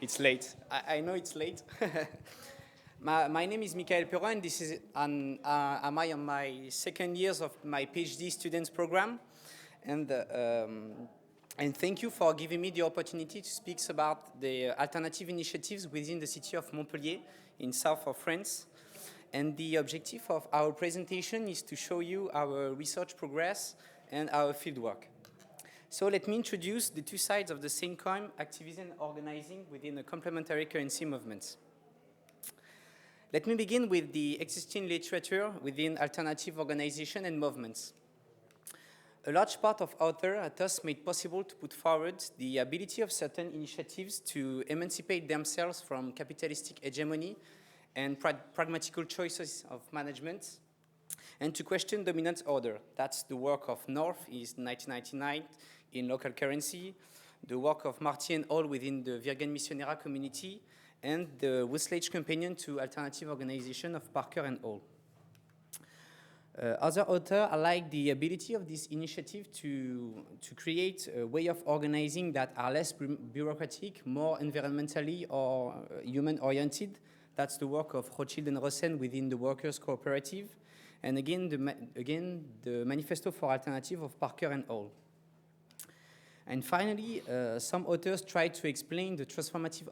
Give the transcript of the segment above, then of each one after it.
It's late. I know it's late. My name is Peiro, and this is am I on my second years of my PhD students program, and thank you for giving me the opportunity to speak about the alternative initiatives within the city of Montpellier in south of France. And the objective of our presentation is to show you our research progress and our fieldwork. So let me introduce the two sides of the same coin, activism and organizing within a complementary currency movement. Let me begin with the existing literature within alternative organization and movements. A large part of authors are thus made possible to put forward the ability of certain initiatives to emancipate themselves from capitalistic hegemony and pragmatical choices of management, and to question dominant order. That's the work of North is 1999 in local currency, the work of Marty and Hall within the Virgen Missionera community, and the Westlake companion to alternative organization of Parker and Hall. Other authors like the ability of this initiative to create a way of organizing that are less bureaucratic, more environmentally or human-oriented. That's the work of Rothschild and Rosen within the Workers' Cooperative. And again, the Manifesto for Alternative of Parker and Hall. And finally, some authors try to explain the transformative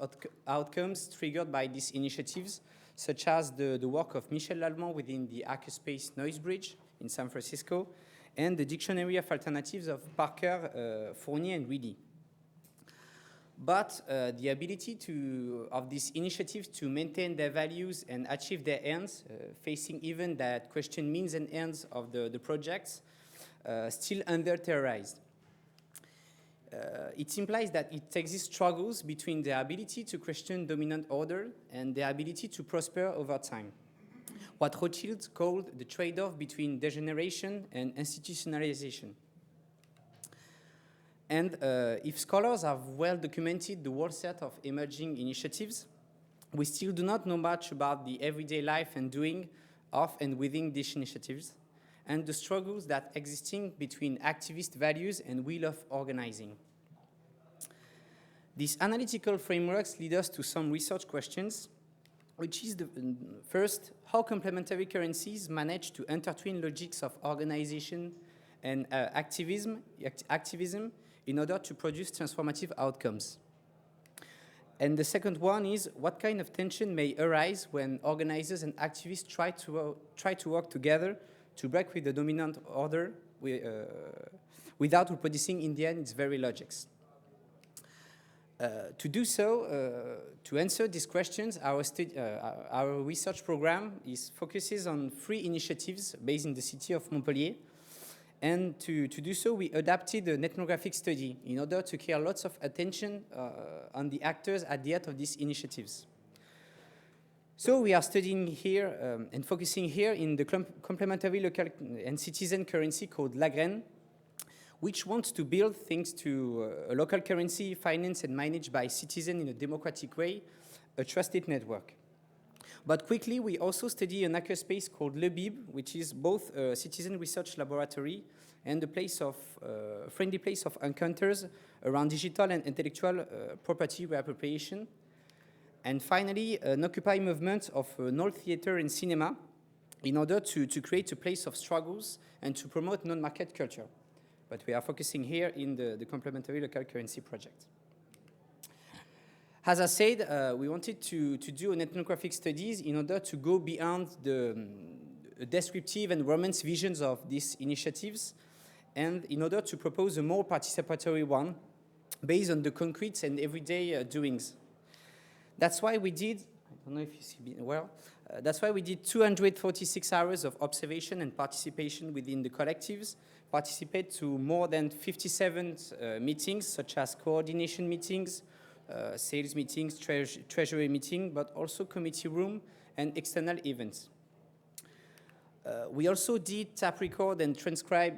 outcomes triggered by these initiatives, such as the work of Michel Lallemand within the Hackerspace Noise Bridge in San Francisco, and the Dictionary of Alternatives of Parker, Fournier, and Reedy. But the ability of these initiatives to maintain their values and achieve their ends, facing even that question means and ends of the projects, still under-terrorized. It implies that it exists struggles between the ability to question dominant order and the ability to prosper over time. What Rothschild called the trade-off between degeneration and institutionalization. And if scholars have well documented the whole set of emerging initiatives, we still do not know much about the everyday life and doing of and within these initiatives, and the struggles that existing between activist values and will of organizing. These analytical frameworks lead us to some research questions, which is the first, how complementary currencies manage to intertwine logics of organization and activism in order to produce transformative outcomes. And the second one is, what kind of tension may arise when organizers and activists try to work together to break with the dominant order without reproducing in the end its very logics. To do so, to answer these questions, our research program focuses on 3 initiatives based in the city of Montpellier. And to do so, we adapted an ethnographic study in order to care lots of attention on the actors at the heart of these initiatives. So we are studying here and focusing here in the complementary local and citizen currency called La Graine, which wants to build things to a local currency financed and managed by citizens in a democratic way, a trusted network. But quickly, we also study an hackerspace called Le Bib, which is both a citizen research laboratory and a friendly place of encounters around digital and intellectual property reappropriation. And finally, an Occupy movement of North Theater and Cinema in order to create a place of struggles and to promote non-market culture. But we are focusing here in the complementary local currency project. As I said, we wanted to do an ethnographic studies in order to go beyond the descriptive and romance visions of these initiatives, and in order to propose a more participatory one based on the concrete and everyday doings. That's why we did, I don't know if you see well, that's why we did 246 hours of observation and participation within the collectives, participate to more than 57 meetings, such as coordination meetings, sales meetings, treasury meeting, but also committee room and external events. We also did tap record and transcribe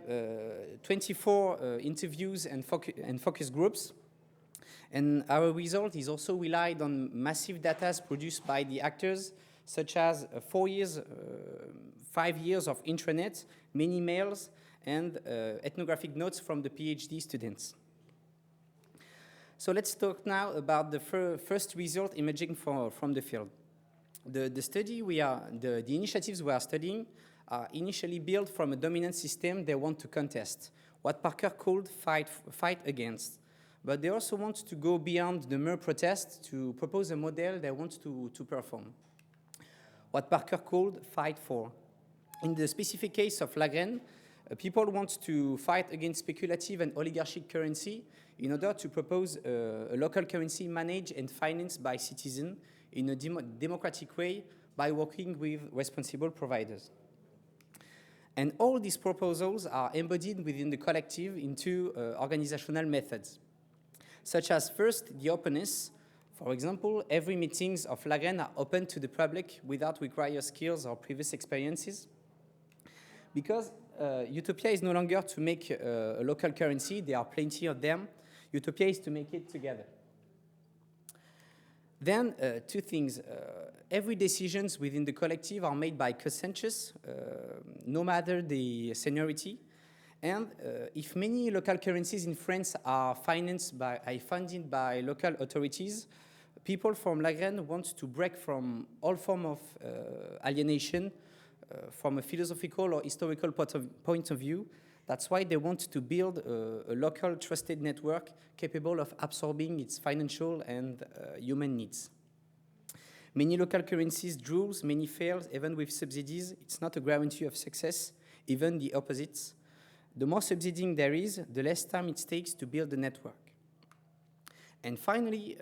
24 interviews and focus groups. And our result is also relied on massive data produced by the actors, such as 5 years of intranet, many mails, and ethnographic notes from the PhD students. So let's talk now about the first result emerging from the field. The initiatives we are studying are initially built from a dominant system they want to contest, what Parker called fight against. But they also want to go beyond the mere protest to propose a model they want to perform, what Parker called fight for. In the specific case of Lagrange, people want to fight against speculative and oligarchic currency in order to propose a local currency managed and financed by citizens in a democratic way by working with responsible providers. And all these proposals are embodied within the collective into organizational methods, such as first, the openness. For example, every meetings of Lagrange are open to the public without required skills or previous experiences. Because utopia is no longer to make a local currency, there are plenty of them. Utopia is to make it together. Then, two things. Every decisions within the collective are made by consensus, no matter the seniority. And if many local currencies in France are funded by local authorities, people from Lagrange want to break from all form of alienation from a philosophical or historical point of view. That's why they want to build a local trusted network capable of absorbing its financial and human needs. Many local currencies drool, many fail, even with subsidies. It's not a guarantee of success, even the opposites. The more subsidizing there is, the less time it takes to build the network. And finally,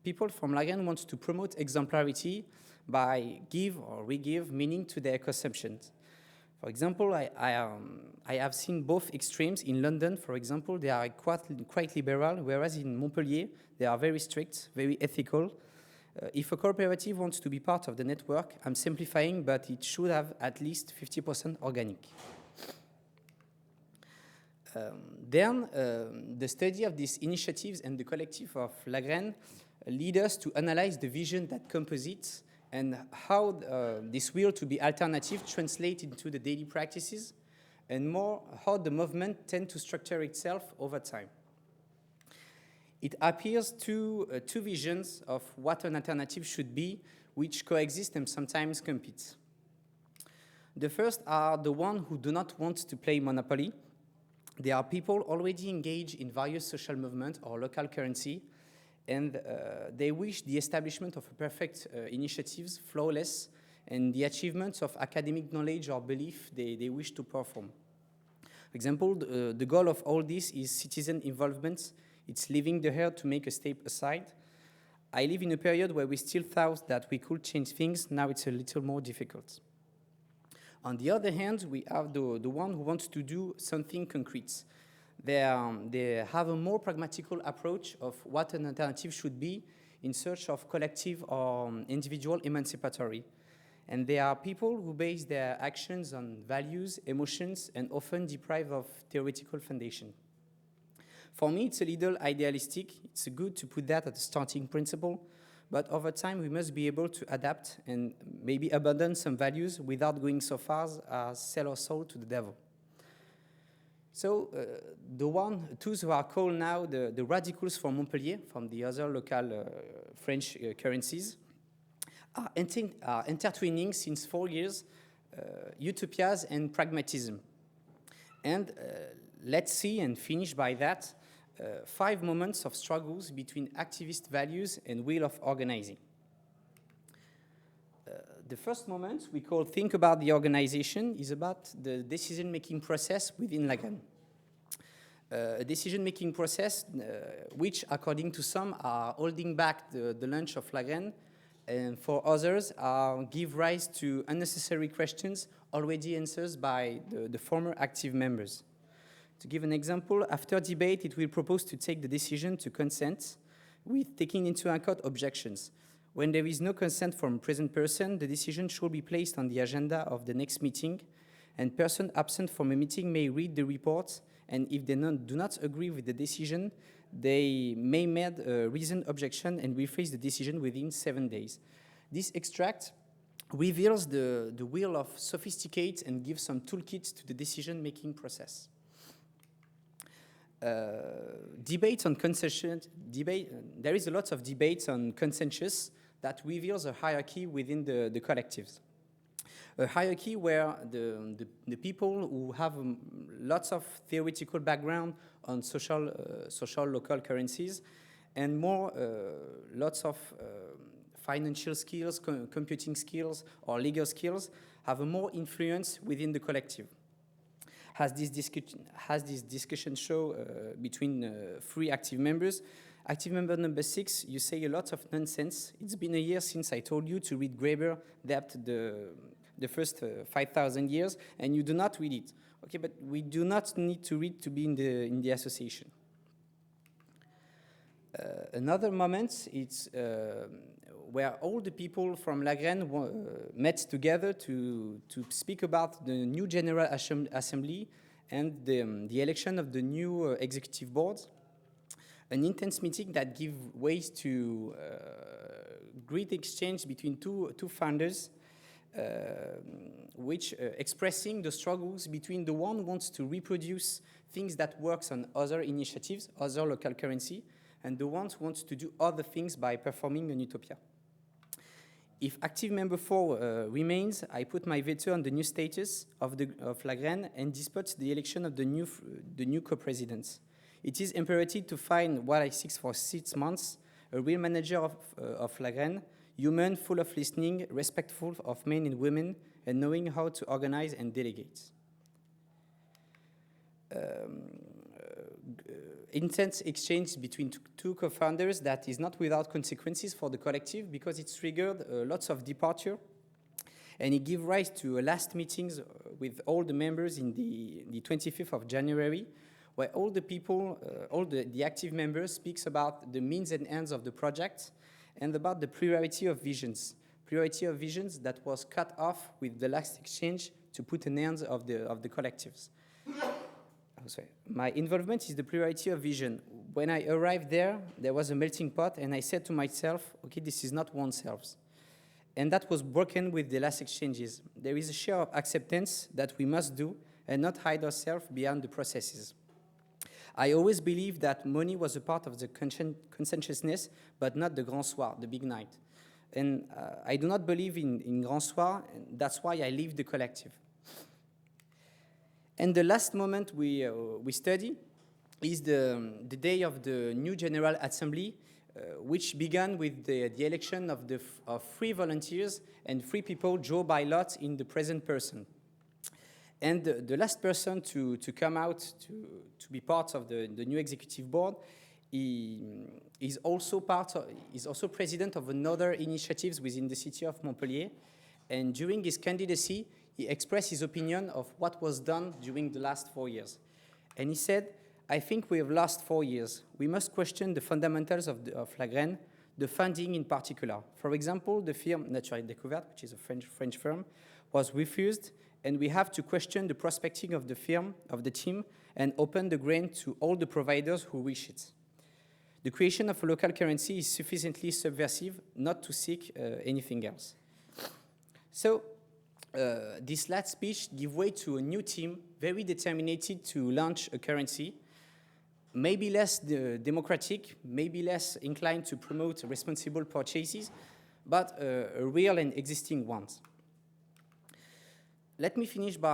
people from Lagrange want to promote exemplarity by give or re-give meaning to their consumptions. For example, I have seen both extremes. In London, for example, they are quite liberal, whereas in Montpellier, they are very strict, very ethical. If a cooperative wants to be part of the network, I'm simplifying, but it should have at least 50% organic. The study of these initiatives and the collective of Lagrange lead us to analyze the vision that composites and how this will to be alternative translate into the daily practices, and more how the movement tends to structure itself over time. It appears two visions of what an alternative should be, which coexist and sometimes compete. The first are the ones who do not want to play Monopoly. They are people already engaged in various social movements or local currency, and they wish the establishment of a perfect initiatives, flawless, and the achievements of academic knowledge or belief they wish to perform. For example, the goal of all this is citizen involvement. It's leaving the herd to make a step aside. I live in a period where we still thought that we could change things. Now it's a little more difficult. On the other hand, we have the one who wants to do something concrete. They have a more pragmatical approach of what an alternative should be in search of collective or individual emancipatory. And they are people who base their actions on values, emotions, and often deprive of theoretical foundation. For me, it's a little idealistic. It's good to put that at the starting principle, but over time, we must be able to adapt and maybe abandon some values without going so far as sell our soul to the devil. So those who are called now the radicals from Montpellier, from the other local French currencies, are intertwining since 4 years utopias and pragmatism. And let's see and finish by that 5 moments of struggles between activist values and will of organizing. The first moment we call think about the organization is about the decision-making process within Lagrange. A decision-making process which, according to some, are holding back the launch of Lagrange, and for others give rise to unnecessary questions already answered by the former active members. To give an example, after debate, it will propose to take the decision to consent with taking into account objections. When there is no consent from a present person, the decision should be placed on the agenda of the next meeting, and person absent from a meeting may read the report, and if they do not agree with the decision, they may make a reasoned objection and rephrase the decision within 7 days. This extract reveals the will of sophisticate and gives some toolkits to the decision-making process. Debate on consensus, there is a lot of debates on consensus that reveals a hierarchy within the collectives. A hierarchy where the people who have lots of theoretical background on social local currencies and more lots of financial skills, computing skills, or legal skills have a more influence within the collective. Has this discussion show between 3 active members? Active member number 6, you say a lot of nonsense. It's been a year since I told you to read Graeber, Debt, the first 5,000 years, and you do not read it. Okay, but we do not need to read to be in the association. Another moment, it's where all the people from La Graine met together to speak about the new General Assembly and the election of the new executive board. An intense meeting that gave way to great exchange between two founders, which expressing the struggles between the one who wants to reproduce things that works on other initiatives, other local currency, and the one who wants to do other things by performing an utopia. If active member 4 remains, I put my veto on the new status of La Graine and dispute the election of the new co-presidents. It is imperative to find what I seek for 6 months, a real manager of La Graine, human, full of listening, respectful of men and women, and knowing how to organize and delegate. Intense exchange between two co-founders that is not without consequences for the collective because it triggered lots of departure, and it gave rise to last meetings with all the members in the 25th of January, where all the people, all the active members speaks about the means and ends of the project and about the plurality of visions that was cut off with the last exchange to put an end of the collectives. Sorry. My involvement is the plurality of vision. When I arrived there was a melting pot, and I said to myself, okay, this is not oneself. And that was broken with the last exchanges. There is a share of acceptance that we must do and not hide ourselves beyond the processes. I always believed that money was a part of the consensuousness, but not the grand soir, the big night. And I do not believe in grand soir, and that's why I leave the collective. And the last moment we study is the day of the new General Assembly, which began with the election of 3 volunteers and 3 people drawn by lot in the present person. And the last person to come out to be part of the new executive board is also president of another initiatives within the city of Montpellier. And during his candidacy, he expressed his opinion of what was done during the last 4 years. And he said, I think we have lost 4 years. We must question the fundamentals of La Graine, the funding in particular. For example, the firm Nature et Découverte, which is a French firm, was refused, and we have to question the prospecting of the firm, of the team, and open the grant to all the providers who wish it. The creation of a local currency is sufficiently subversive not to seek anything else. So, this last speech gave way to a new team, very determined to launch a currency, maybe less democratic, maybe less inclined to promote responsible purchases, but a real and existing one. Let me finish by